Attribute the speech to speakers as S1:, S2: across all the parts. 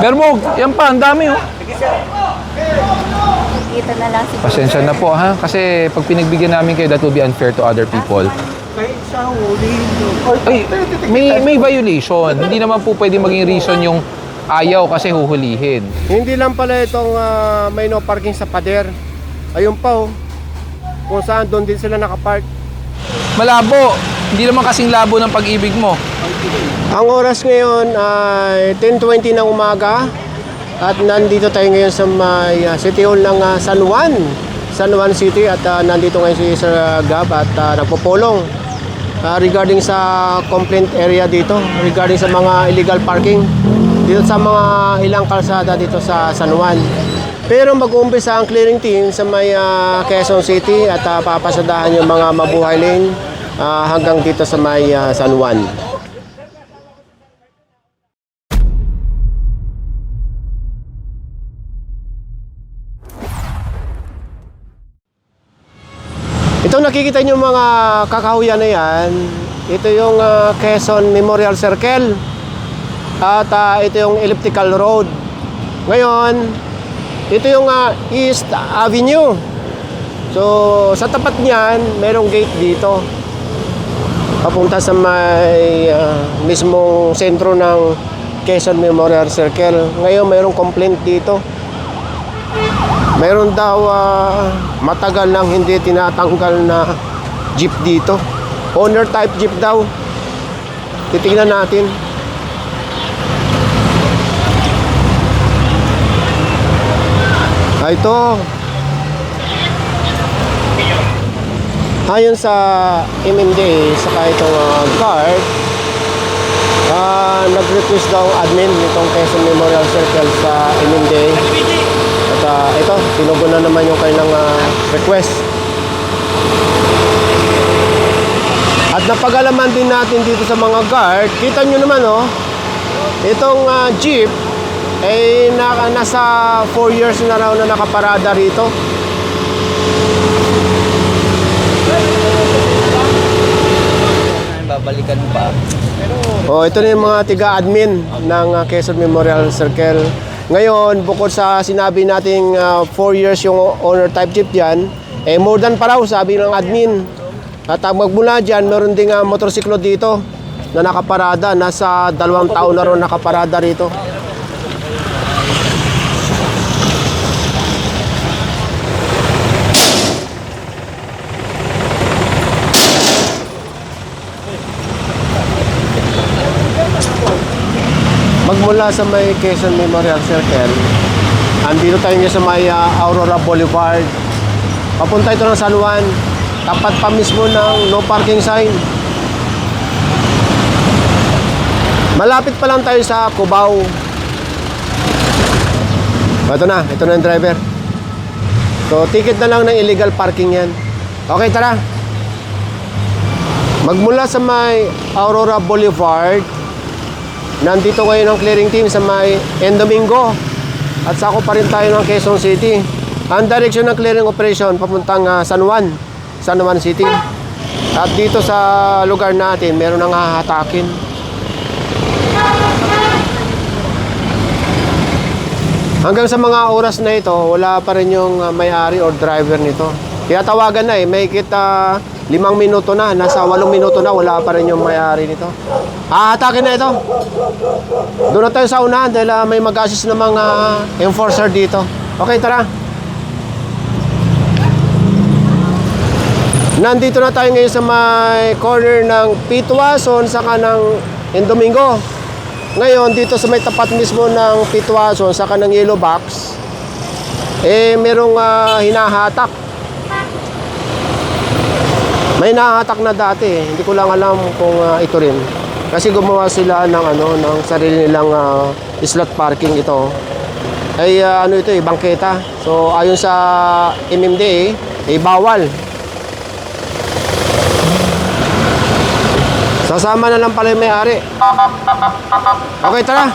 S1: Hermog, yan pa, ang dami oh.
S2: Kita na lang siguro.
S1: Pasensya na po ha, kasi pag pinagbigyan namin kayo, that will be unfair to other people.
S3: Kahit sa hulihin nyo.
S1: Ay, may violation. Hindi naman po pwede maging reason yung ayaw kasi huhulihin.
S3: Hindi lang pala itong may no parking sa pader. Ayun pa oh. Kung saan doon din sila nakapark.
S1: Malabo. Hindi naman kasing labo ng pag-ibig mo.
S3: Ang oras ngayon ay 10:20 ng umaga. At nandito tayo ngayon sa may City Hall ng San Juan City. At nandito ngayon si Sir Gab at nagpupulong regarding sa complaint area dito. Regarding sa mga illegal parking dito sa mga ilang kalsada dito sa San Juan. Pero mag-uumpisa ang clearing team sa may Quezon City at papasadahan yung mga mabuhay lane hanggang dito sa may San Juan. Ito nakikita nyo mga kakahuyan na yan. Ito yung Quezon Memorial Circle. At ito yung Elliptical Road. Ngayon, ito yung East Avenue. So, sa tapat niyan, merong gate dito. Papunta sa may mismong sentro ng Quezon Memorial Circle. Ngayon, merong complaint dito. Meron daw matagal nang hindi tinatanggal na jeep dito. Owner type jeep daw. Titingnan natin. Ito. Ayon sa MMDA, saka itong guard, nag-request daw admin nitong Quezon Memorial Circle sa MMDA. At ito, tinugon na naman yung kanilang request. At napag-alaman din natin dito sa mga guard. Kita nyo naman oh, itong jeep ay nasa 4 years na raw na nakaparada rito.
S4: Babalikan pa.
S3: Oh, ito na yung mga tiga-admin ng Quezon Memorial Circle. Ngayon, bukod sa sinabi nating 4 years yung owner type jeep dyan, more than pa raw, sabi ng admin. At magmula dyan, meron ding motorsiklo dito na nakaparada. Nasa 2 taon na rin nakaparada rito. Magmula sa may Quezon Memorial Circle, andito tayo ngayon sa may Aurora Boulevard. Papunta ito ng San Juan. Tapat pa mismo ng no parking sign. Malapit pa lang tayo sa Cubao. Ito na yung driver. So, ticket na lang ng illegal parking yan. Okay, tara. Magmula sa may Aurora Boulevard, nandito ngayon ang clearing team sa may Domingo. At sako pa rin tayo ng Quezon City. Ang direksyon ng clearing operation papuntang San Juan City. At dito sa lugar natin, meron nang hahatakin. Hanggang sa mga oras na ito, wala pa rin yung may-ari or driver nito. Kaya tawagan na may kita 5 minuto na, nasa 8 minuto na, wala pa rin yung may-ari nito. Hahatakin na ito. Doon na tayo sa unahan dahil may mag-assist na mga enforcer dito. Okay, tara. Nandito na tayo ngayon sa may corner ng Pitwason saka ng Domingo. Ngayon, dito sa may tapat mismo ng Pitwason saka ng Yellow Box, merong hinahatak. May nahatak na dati, hindi ko lang alam kung ito rin. Kasi gumawa sila ng ng sarili nilang slot parking ito. Ay ito bangketa. So ayon sa MMDA, bawal. Sasama na lang pala yung may-ari. Okay, tara.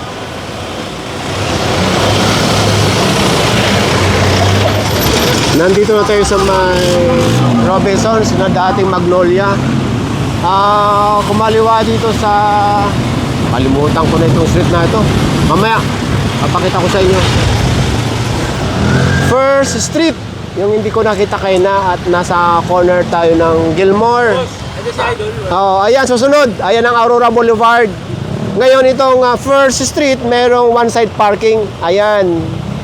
S3: Nandito na tayo sa may Robinsons na dating Magnolia. Kumaliwa dito sa, kalimutan ko na itong street na ito. Mamaya Papakita ko sa inyo. First Street, yung hindi ko nakita kayo na at nasa corner tayo ng Gilmore. Oh, ayan, susunod. Ayan ang Aurora Boulevard. Ngayon itong First Street, merong one-side parking. Ayan.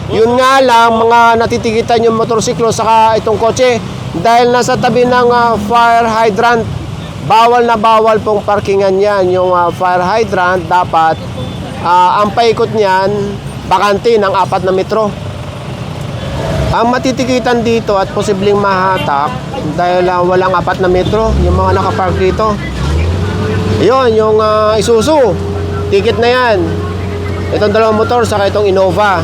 S3: Yun nga lang, mga natitikitan yung motorsiklo saka itong kotse. Dahil nasa tabi ng fire hydrant, bawal na bawal pong parkingan yan. Yung fire hydrant, dapat ang paikot niyan, bakante ng 4 na metro. Ang matitikitan dito at posibleng mahatak dahil walang 4 na metro, yung mga nakapark dito. Yun, yung Isuzu, ticket na yan. Itong dalawang motor, saka itong Innova.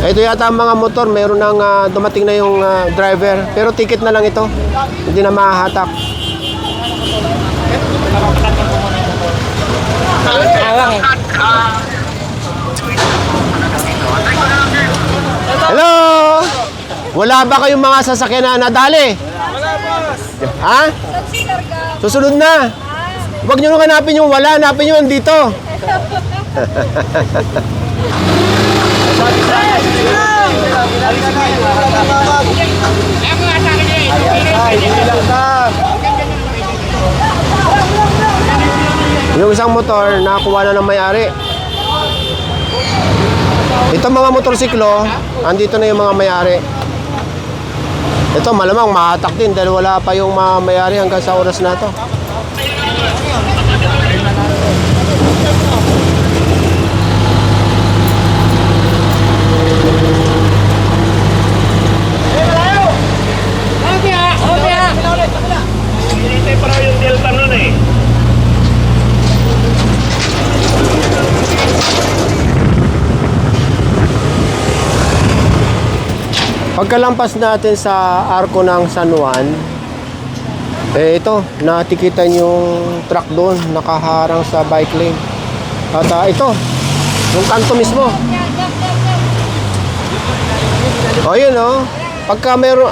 S3: Ito yata ang mga motor, meron nang dumating na yung driver. Pero ticket na lang ito, hindi na mahahatak. Hello! Wala ba kayong mga sasakyan na nadali? Wala, boss. Ha? Susunod na. Huwag nyo nung hanapin yung wala, hanapin nyo dito. Yung isang motor, nakakuha na ng may-ari. Ito mga motorsiklo, andito na yung mga may-ari. Ito malamang mahatak din dahil wala pa yung mga may-ari hanggang sa oras na to. Pagkalampas natin sa arko ng San Juan, ito, natikitan yung truck doon, nakaharang sa bike lane. At ito, yung kanto mismo. O yun o, pagka mayroon,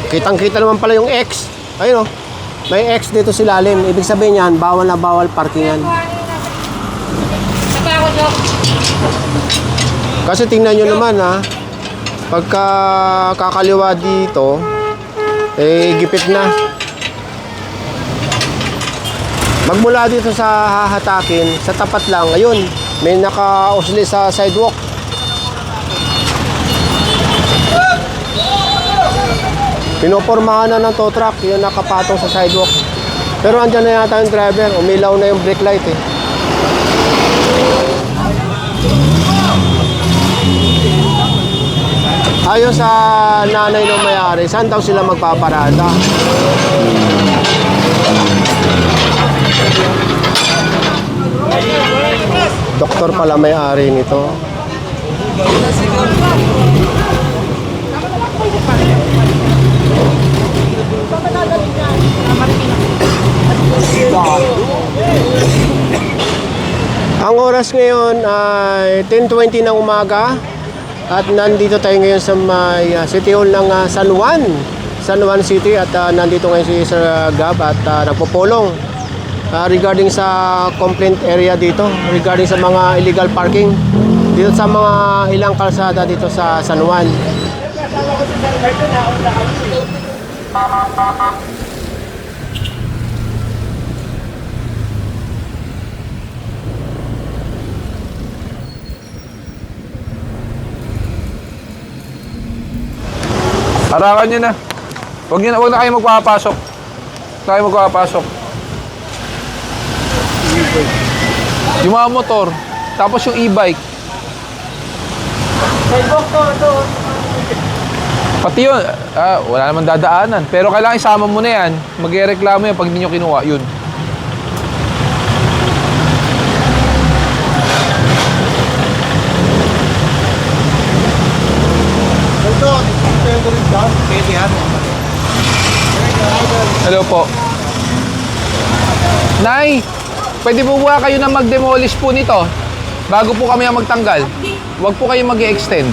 S3: kitang-kita naman pala yung X. Ayun o, may X dito sa ilalim. Ibig sabihin yan, bawal na bawal parkingan. Kasi tingnan nyo naman ha, pagka kakaliwa dito, gipit na. Magmula dito sa hahatakin, sa tapat lang, ayun, may naka-usli sa sidewalk. Pinopormahan na ng tow truck, yung nakapatong sa sidewalk. Pero andyan na yata yung driver, umilaw na yung brake light eh. Ayon sa nanay ng may-ari, saan daw sila magpaparada? Doktor pala may-ari nito. Ang oras ngayon ay 10:20 ng umaga. At nandito tayo ngayon sa may City Hall ng San Juan City at nandito ngayon si Sir Gab at nagpupulong regarding sa complaint area dito, regarding sa mga illegal parking dito sa mga ilang kalsada dito sa San Juan.
S1: Harangan nyo na. Huwag na kayo magpapasok. Huwag na kayo magpapasok. Yung mga motor, tapos yung e-bike. Pati yun, wala naman dadaanan. Pero kailangan isama mo na yan. Magreklamo yan pag hindi nyo kinuha. Yun. Hello po. Nay, pwede po ba kayo na mag-demolish po nito bago po kami ang magtanggal? Huwag po kayo mag-i-extend.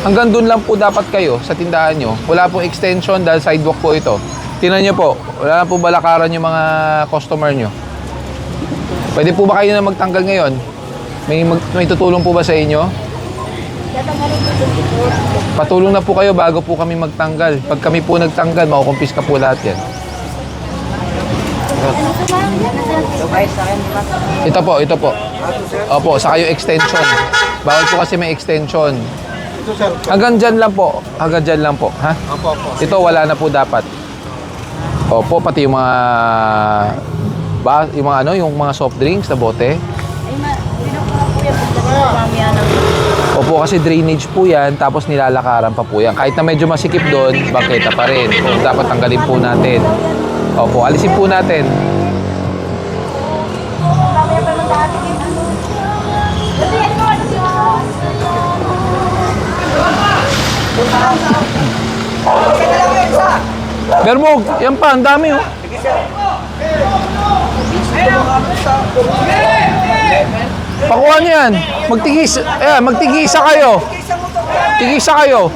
S1: Hanggang dun lang po dapat kayo sa tindahan nyo. Wala pong extension dahil sidewalk po ito. Tingnan nyo po, wala na po balakaran yung mga customer nyo. Pwede po ba kayo na magtanggal ngayon? May tutulong po ba sa inyo? Patulong na po kayo bago po kami magtanggal. Pag kami po nagtanggal, makukumpiska po lahat yan. Ito po, ito po. Opo, saka yung extension. Bawal po kasi may extension. Hanggang dyan lang po. Hanggang dyan lang po. Ha? Ito, wala na po dapat. Opo, pati yung mga... yung mga soft drinks na bote. Opo, kasi drainage po yan, tapos nilalakaran pa po yan. Kahit na medyo masikip doon, bangketa pa rin. So, dapat tanggalin po natin. Opo, alisin po natin. Bermog, yan pa, ang dami oh. Pakuha niyo yan. Magtigisa kayo. Tigisa kayo.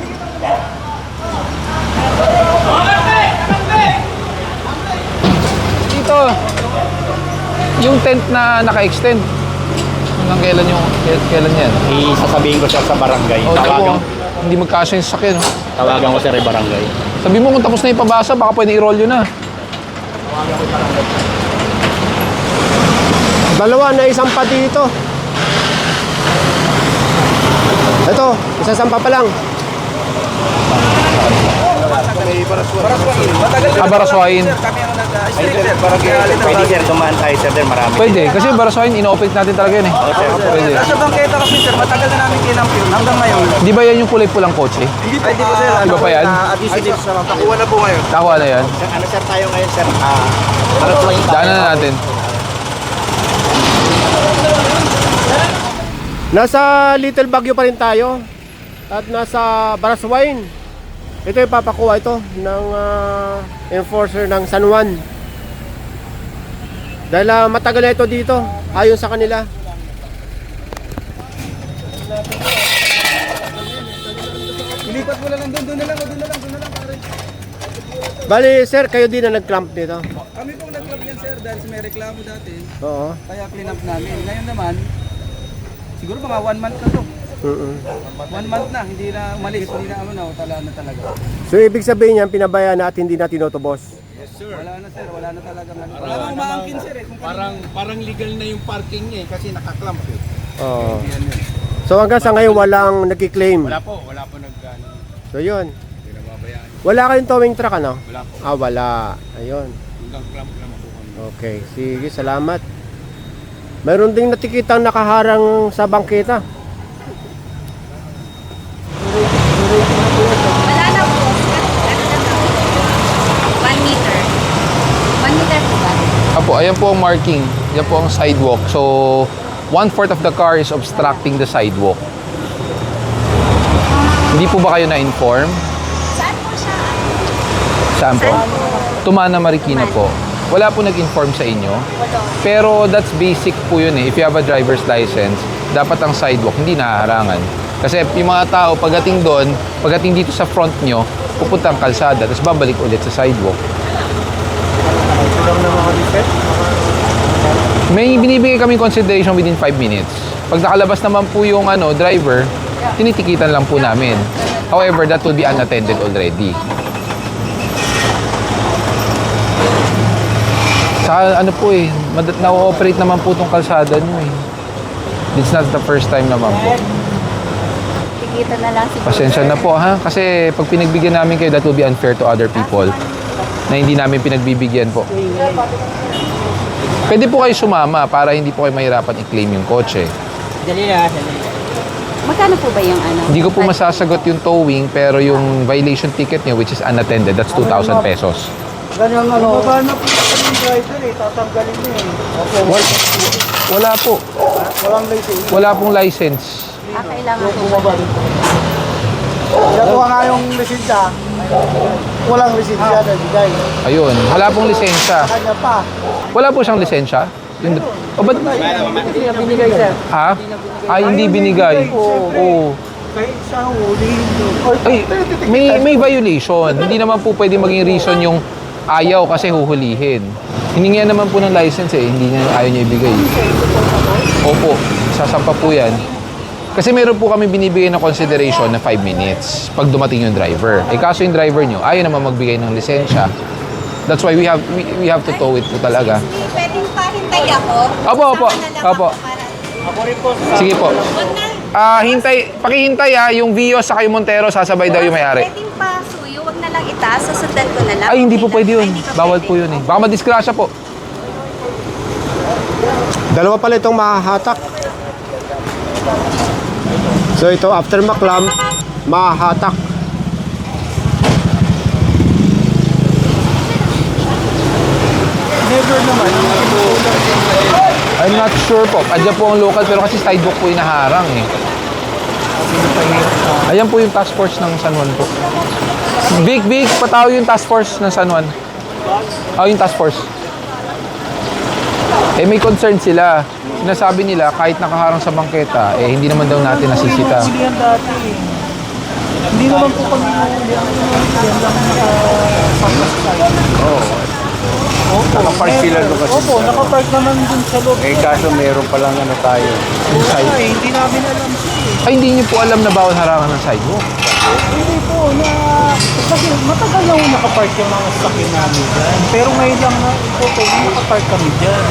S1: Dito, yung tent na naka-extend. Hanggang kailan yan?
S2: Isasabihin ko siya sa barangay.
S1: O, hindi magkasya yung sakyan. No?
S2: Tawagan ko siya sa barangay.
S1: Sabi mo kung tapos na yung pabasa, baka pwede i-roll yun na.
S3: Dalawa na isang pa dito. Ito, isang sampa pa lang.
S1: Baraswain.
S2: Pwede sir, dumaan tayo sir, din marami.
S1: Pwede, kasi Baraswain, ino-operate natin talaga yun eh. Pwede.
S4: Nasa bangketa kasi sir, matagal na namin kinamp yun hanggang ngayon.
S1: Di ba yan yung kulay pulang kotse?
S4: Ay, di po sir.
S1: Iba pa yan?
S4: Adhesive sa pakuha na po ngayon.
S1: Nakuha na yan.
S2: Ano sir tayo ngayon sir? Baraswain tayo.
S1: Daanan na natin.
S3: Nasa Little Baguio pa rin tayo. At nasa Baraswain. Ito yung papakuha ito ng enforcer ng San Juan. Dahil matagal na ito dito, ayon sa kanila.
S4: Ilipat mo lang doon na lang pare.
S3: Bali, sir, kayo din na nag-clamp dito.
S4: Kami pong nag-club yan sir dahil may reklamo dati.
S3: Oo.
S4: Kaya clean up namin. Ngayon naman, siguro mga 1 month na to. 1 month na, hindi na umalis, hindi na tala na talaga.
S3: So, ibig sabihin yan, pinabayaan na at hindi na tinotobos.
S4: Wala na sir, wala na talaga. Wala nang umaangkin sir eh. Kung
S2: Parang legal na yung parking niya kasi nakaklamp eh.
S3: Oo. So, hanggang sa ngayon, walang nagkiklaim.
S2: Wala po nag-ano.
S3: So, yun.
S2: Pinababayaan.
S3: Wala kayong towing truck, ano?
S2: Wala po.
S3: Ah, wala. Ayun.
S2: Hanggang clamp lang po kami.
S3: Okay, sige, salamat. Mayroon ding natikitang nakaharang sa bangketa.
S5: Wala na po. Ano na to? 1 meter. 1 meter po ba?
S1: Apo, ayan po ang marking. Yan po ang sidewalk. So, 1/4 of the car is obstructing the sidewalk. Hindi po ba kayo na-inform?
S5: Saan po siya?
S1: Saan po? Tumana Marikina po. Wala po nag-inform sa inyo. Pero that's basic po yun eh. If you have a driver's license, dapat ang sidewalk hindi nahaharangan. Kasi yung mga tao, pagdating doon, pagdating dito sa front nyo, pupunta ang kalsada, tapos babalik ulit sa sidewalk. May binibigay kami consideration within 5 minutes. Pag nakalabas naman po yung driver, tinitikitan lang po namin. However, that will be unattended already. Saka po na-ooperate naman po itong kalsada nyo eh. It's not the first time naman po.
S5: Tikita na lang siguro.
S1: Pasensya na po ha, kasi pag pinagbigyan namin kayo, that will be unfair to other people na hindi namin pinagbibigyan po. Pwede po kayo sumama para hindi po kayo mahirapan i-claim yung kotse.
S5: Magkano po ba yung ano?
S1: Hindi ko po masasagot yung towing, pero yung violation ticket niyo, which is unattended, that's 2,000 pesos.
S4: Ganyan baba na po yung driver eh, tatanggalin niya eh.
S1: Wala po.
S4: Walang license.
S1: Wala pong license.
S5: Kailangan po ba?
S4: Nakuha nga yung lisensya. Walang lisensya na bigay.
S1: Ayun, wala pong lisensya.
S4: Kanya pa.
S1: Wala po siyang lisensya? Ba't?
S4: Hindi na binigay sir.
S1: Ha? Ay, hindi binigay. Oo.
S4: Kahit sa huli.
S1: Ay, may violation. Hindi naman po pwede maging reason yung ayaw kasi huhulihin. Hiningihan naman po ng license eh. Hindi niya ayaw niya ibigay. Opo. sasampa po yan. Kasi meron po kami binibigay ng consideration na 5 minutes pag dumating yung driver. Eh kaso yung driver nyo, ayaw naman magbigay ng lisensya. That's why we have to tow it po talaga.
S5: Pwedeng pahintay ako.
S1: Opo.
S5: Sama na lang
S1: Opo.
S5: ako para-
S1: Sige po.
S5: Huwag na.
S1: Pakihintay yung Vios sa yung Montero, sasabay daw yung may-ari.
S5: Pwedeng pasuyo, huwag na lang itaas, susundan ko na lang.
S1: Ay, hindi po
S5: Okay
S1: pwede
S5: lang.
S1: yun.
S5: Ay, hindi pa
S1: Bawal
S5: pwede.
S1: po yun eh. Baka madisgrasya po.
S3: Dalawa pala itong mahahatak. So ito, after maklam, mahahatak.
S4: Never naman.
S1: I'm not sure po. Andiyan po ang local pero kasi sidewalk po inaharang eh. Ayan po yung task force ng San Juan po. Big, patao yung task force ng San Juan. Yung task force. Eh may concern sila. Sinasabi nila kahit nakaharang sa bangketa, eh hindi naman daw natin nasisita.
S4: Hindi yan dati. Hindi naman po kami yan lang
S2: Nakapark sila doon kasi.
S4: Opo, nakapark naman dun sa loob.
S2: Eh kaso meron palang ano tayo.
S4: Ay, hindi namin alam siya eh.
S1: Ay, hindi niyo po alam na bawal harangan ng sidewalk.
S4: Hindi po na... Kasi matagal na nakapark yung mga sasakyan namin dyan. Pero ngayon lang na ito, nakapark kami dyan.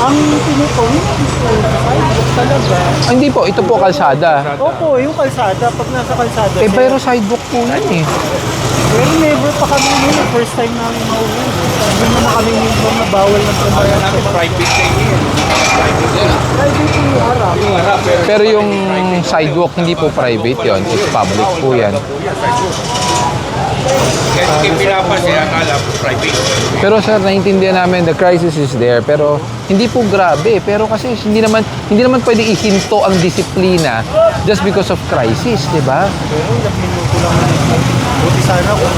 S4: Ang pinuto, yun ang sidewalk talaga.
S1: Ay, hindi po. Ito po kalsada.
S4: Opo, yung kalsada, pag nasa kalsada.
S1: Eh, pero sidewalk po yun eh.
S4: Pero never pa kami yun, yung first time namin mauwi. Hindi naman kami yung na bawal ng pamayan.
S2: Private sa inyo yan.
S4: Private yung harap.
S2: Yung harap pero
S1: Pero yung sidewalk, hindi po private yon. It's public po yan.
S2: kasi yung pinapansin, akala ko private.
S1: Pero sir, naiintindihan namin the crisis is there. Pero hindi po grabe. Pero kasi hindi naman pwede ihinto ang disiplina just because of crisis, di ba?
S4: Pero ilang minuto lang na buti sana kung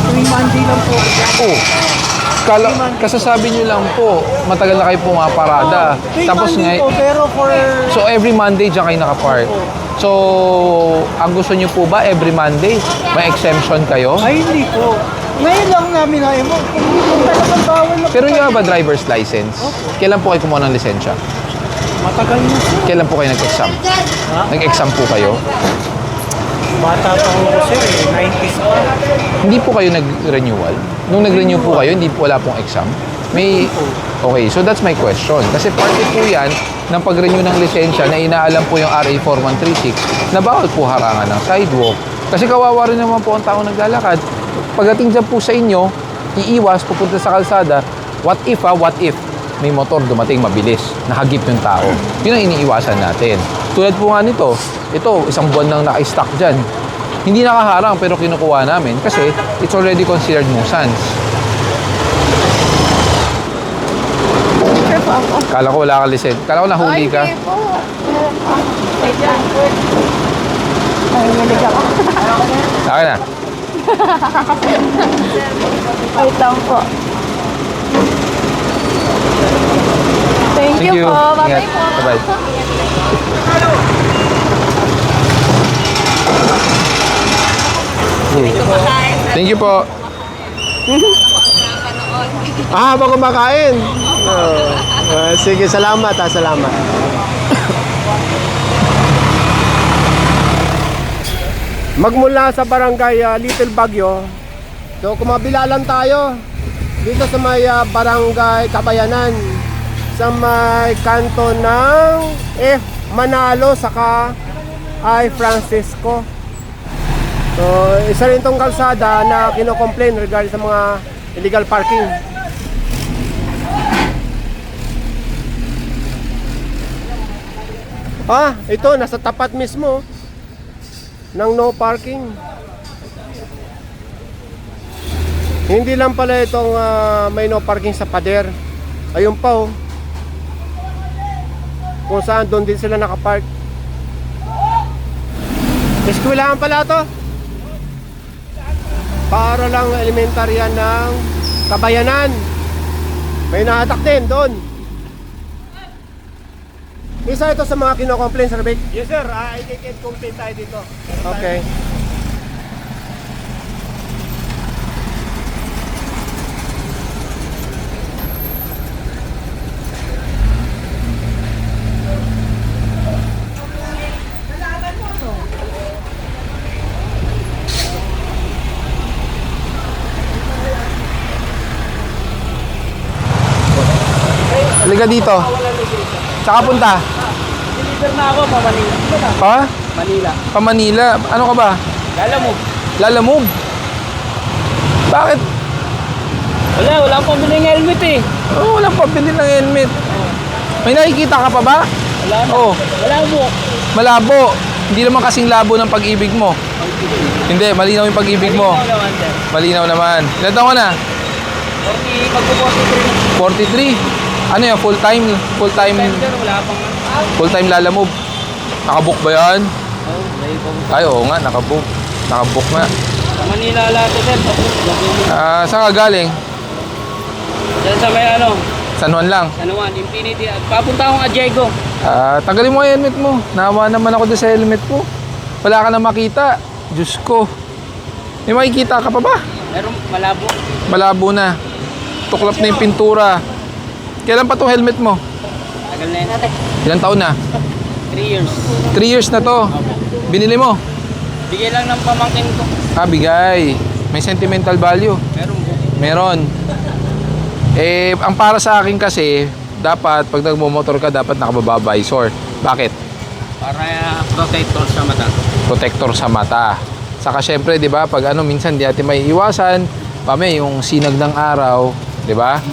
S4: tuwing Monday lang po.
S1: Oh, kasasabi nyo lang po, matagal na kayo pumaparada.
S4: Tuwing
S1: Tapos
S4: Monday po, pero for...
S1: so every Monday dyan kayo nakapark. So, ang gusto nyo po ba every Monday? May exemption kayo?
S4: Ay, hindi po. Ngayon lang namin na mo. Kung talagang bawal na
S1: Pero you have a driver's license. Kailan po kayo kumuha ng lisensya?
S4: matagal na siya.
S1: Kailan po kayo nag-exam? Nag-exam po kayo?
S4: Bata pa ako sir eh, 90s pa.
S1: Hindi po kayo nag-renewal? Nung nag-renew po kayo, hindi po wala pong exam? May... Okay, so that's my question. Kasi parte po yan ng pag-renew ng lisensya na inaalam po yung RA 4136 na bawal po harangan ng sidewalk. Kasi kawawa rin naman po ang tao naglalakad. Pagdating dyan po sa inyo, iiwas, pupunta sa kalsada, what if may motor dumating mabilis, nakagip yung tao. Yun ang iniiwasan natin. Tulad po nga nito, ito, isang buwan nang naka-stock dyan. Hindi nakaharang pero kinukuha namin kasi it's already considered nuisance. Kala ko wala ka lisensya. Kala ko nahuli ka.
S5: Hindi po. Wait lang. Ay, nilig ako.
S1: Saka na.
S5: Wait lang po. Thank you po.
S1: Ingat.
S5: Bye-bye po.
S1: Bye-bye. Thank you po.
S3: Habang kumakain. Sige, salamat salamat. Magmula sa barangay Little Baguio, so kumabila lang tayo dito sa may barangay Kabayanan, sa may kanto ng F. Manalo saka I. Francisco. So isa rin tong kalsada na kino-complain regarding sa mga illegal parking. Ito nasa tapat mismo ng no parking. Hindi lang pala itong may no parking sa pader. Ayun pa oh. Kung saan doon din sila nakapark. Eskwelahan pala to. Para lang elementarya ng Kabayanan. May nahatak din doon. Isa ito sa mga kino-complain, Sir Vic?
S4: Yes sir, i-complain tayo dito.
S3: Okay.
S1: Halika dito. Tsaka punta.
S4: Deliver na ako pa Manila.
S1: Pa?
S4: Manila.
S1: Pa Manila. Ano ka ba?
S4: Lala mo.
S1: Lalamove. Bakit?
S4: Wala akong pambili ng helmet eh.
S1: Oh, walang pabili ng helmet. May nakikita ka pa ba?
S4: Wala na.
S1: Oh,
S4: Wala mo.
S1: malabo. Hindi naman kasing labo ng pag-ibig mo. Hindi, malinaw yung pag-ibig mo.
S4: Ikaw naman, sir.
S1: Malinaw naman. Ilan taon ka na?
S4: 43.
S1: 43. Ano yan? Full-time? Full-time?
S4: Sir, wala pang
S1: Full-time lalamove. Nakabook ba yan?
S4: Oh, may pang
S1: Ay, oo nga, nakabook. Nakabook nga.
S4: sa Manila lahat to, sir.
S1: Saan ka galing?
S4: Diyan sa may ano,
S1: San Juan lang.
S4: San Juan, Infinity. At papunta akong Adjego.
S1: Tagalin mo yung helmet mo. Nawa naman ako doon sa helmet mo. Wala ka na makita. Diyos ko. May makikita ka pa ba?
S4: Pero malabo.
S1: Malabo na. Tuklap na yung pintura. Kailan pa tong helmet mo?
S4: Tagal na yan.
S1: Ilang taon na?
S4: 3 years.
S1: 3 years na to. Binili mo?
S4: Bigay lang ng pamangkin ko.
S1: Bigay. May sentimental value.
S4: Meron po.
S1: Meron. Ang para sa akin kasi, dapat pag nagmumotor ka, dapat nakababa visor. Bakit?
S4: Para protector sa mata.
S1: Protector sa mata. Saka syempre, 'di ba, pag minsan di natin may iwasan, yung sinag ng araw, 'di ba?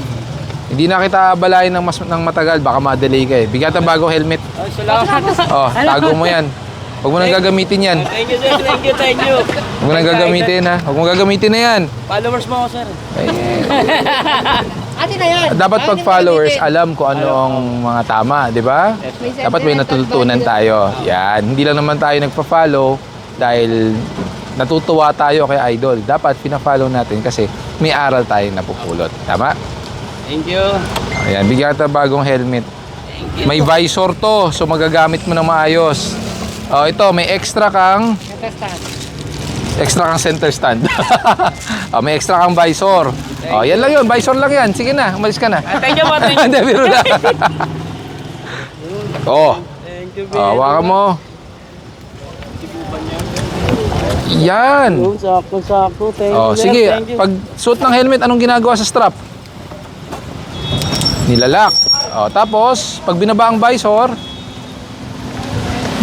S1: Hindi na kita balayin ng matagal, baka ma-delay ka eh. Bigyan ng bagong helmet.
S4: Oh, salamat.
S1: Oh, tago mo 'yan. Huwag mo nang gagamitin 'yan.
S4: Thank you, sir. Thank you.
S1: Huwag mo nang gagamitin ha. Huwag mo gagamitin na 'yan.
S4: Followers mo ako, sir.
S5: Ate na yan.
S1: Dapat pag followers, alam kung ano ang mga tama, 'di ba? Dapat may natututunan tayo. Yan, hindi lang naman tayo nagpa-follow dahil natutuwa tayo kay Idol. Dapat pina-follow natin kasi may aral tayong napupulot. Tama?
S4: Thank you.
S1: Ayan, bigyan kita bagong helmet. May visor to, so magagamit mo na maayos. Oh, ito, may extra kang center stand. May extra kang visor. Yan lang yun, visor lang yan. Sige na, umalis ka na.
S4: Thank you po. Thank you.
S1: Hindi, biro lang.
S4: Thank you,
S1: Hawakan mo. Yan.
S4: Sakto. Thank you, sir.
S1: Sige,
S4: Thank you.
S1: pag suot ng helmet, anong ginagawa sa strap? Nilalak. Tapos, pag binaba ang visor,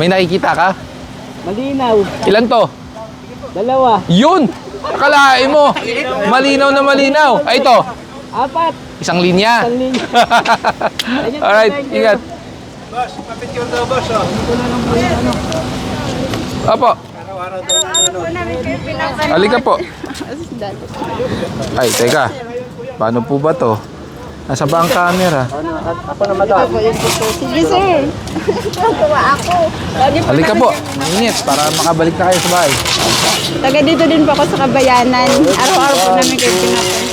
S1: may nakikita ka?
S4: Malinaw.
S1: Ilan to?
S4: 2.
S1: Yun! Akalain mo. Malinaw na malinaw. Ay, ito.
S4: 4.
S1: Isang linya.
S4: linya.
S1: Alright, ingat.
S2: Boss, papicture daw, boss. Oh.
S1: Opo.
S2: Araw-araw daw na ano.
S1: Halika po. Ay, teka. Paano po ba to? Nasa ba ang camera?
S5: Sige, sir. Tuwa ako.
S1: Halika po. Mainit para makabalik na kayo sa bahay.
S5: Taga dito din po ako sa Kabayanan. Araw-araw po namin kayo pinapunta.